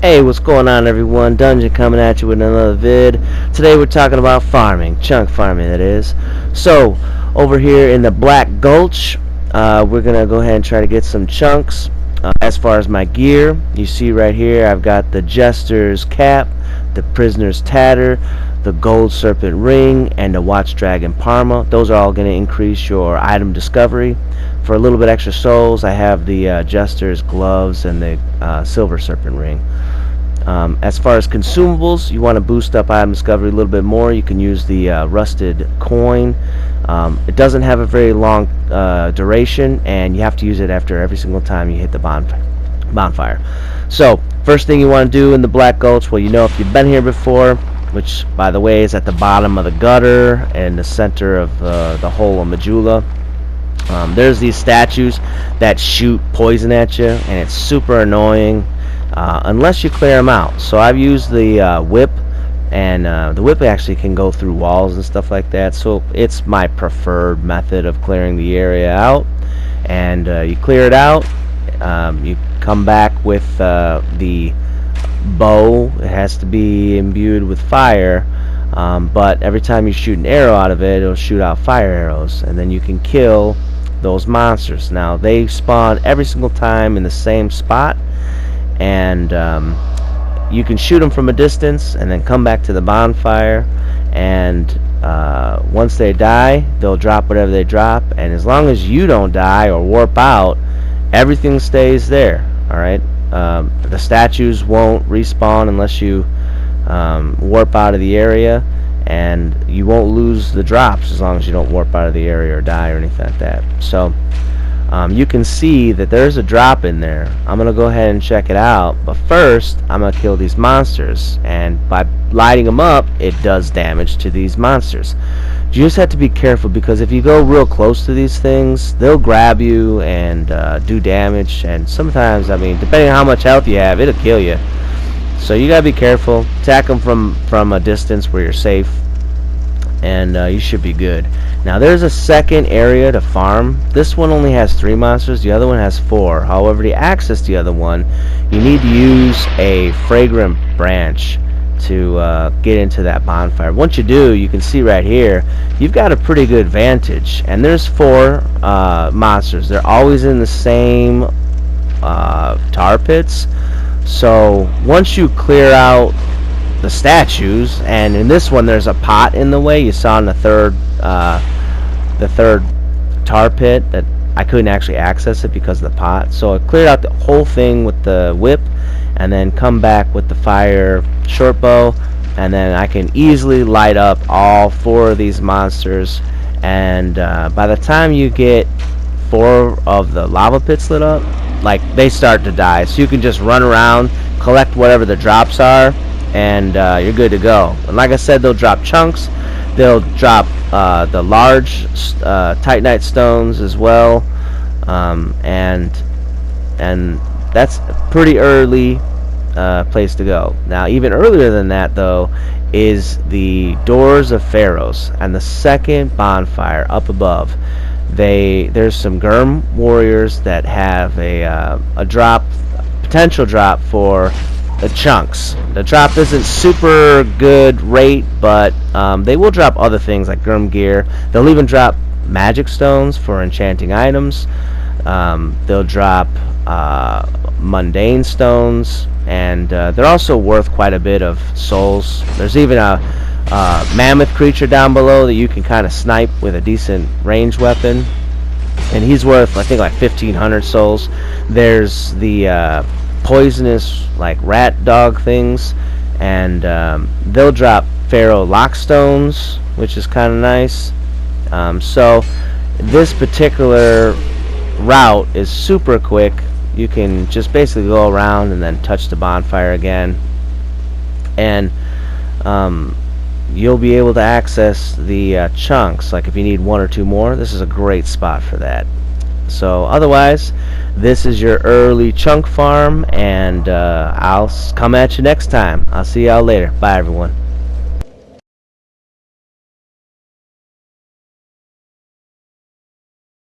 Hey, what's going on everyone? Dungeon coming at you with another vid. Today we're talking about farming, chunk farming that is. So, over here in the Black Gulch, we're going to go ahead and try to get some chunks. As far as my gear, you see right here I've got the Jester's Cap, the Prisoner's Tatter, the Gold Serpent Ring, and the Watch Dragon Parma. Those are all going to increase your item discovery. For a little bit extra souls, I have the Jester's Gloves and the Silver Serpent Ring. As far as consumables, you want to boost up item discovery a little bit more. You can use the Rusted Coin. It doesn't have a very long duration, and you have to use it after every single time you hit the bonfire. So, first thing you want to do in the Black Gulch, well, you know if you've been here before, which, by the way, is at the bottom of the gutter and the center of the hole of Majula. There's these statues that shoot poison at you, and it's super annoying unless you clear them out. So I've used the whip, and the whip actually can go through walls and stuff like that, so it's my preferred method of clearing the area out. And you clear it out, you come back with the bow. It has to be imbued with fire, but every time you shoot an arrow out of it, it'll shoot out fire arrows, and then you can kill those monsters. Now they spawn every single time in the same spot, and you can shoot them from a distance and then come back to the bonfire, and once they die, they'll drop whatever they drop, and as long as you don't die or warp out, everything stays there. Alright, the statues won't respawn unless you warp out of the area, and you won't lose the drops as long as you don't warp out of the area or die or anything like that. So you can see that there's a drop in there. I'm gonna go ahead and check it out, but first I'm gonna kill these monsters, and by lighting them up, it does damage to these monsters. You just have to be careful, because if you go real close to these things, they'll grab you and do damage, and sometimes, I mean, depending on how much health you have, it'll kill you. So you gotta be careful. Attack them from a distance where you're safe, and you should be good. Now there's a second area to farm. This one only has 3 monsters, the other one has 4. However, to access the other one, you need to use a fragrant branch to get into that bonfire. Once you do, you can see right here, you've got a pretty good vantage, and there's 4 monsters. They're always in the same tar pits. So once you clear out the statues, and in this one there's a pot in the way, you saw in the third tar pit that I couldn't actually access it because of the pot. So I cleared out the whole thing with the whip, and then come back with the fire short bow, and then I can easily light up all 4 of these monsters. And by the time you get 4 of the lava pits lit up, like, they start to die, so you can just run around, collect whatever the drops are, and you're good to go. And like I said, they'll drop chunks, they'll drop the large Titanite stones as well, and that's a pretty early place to go. Now even earlier than that though is the Doors of Pharaohs and the second bonfire up above. There's some Gurm warriors that have a potential drop for the chunks. The drop isn't super good rate, but they will drop other things like Gurm gear. They'll even drop magic stones for enchanting items. They'll drop mundane stones, and they're also worth quite a bit of souls. There's even a mammoth creature down below that you can kind of snipe with a decent range weapon, and he's worth, I think, like 1,500 souls. There's the poisonous, like, rat dog things, and they'll drop Pharaoh lockstones, which is kind of nice. So this particular route is super quick. You can just basically go around and then touch the bonfire again, and you'll be able to access the chunks. Like if you need 1 or 2 more, this is a great spot for that. So otherwise, this is your early chunk farm, and I'll come at you next time. I'll see y'all later. Bye everyone.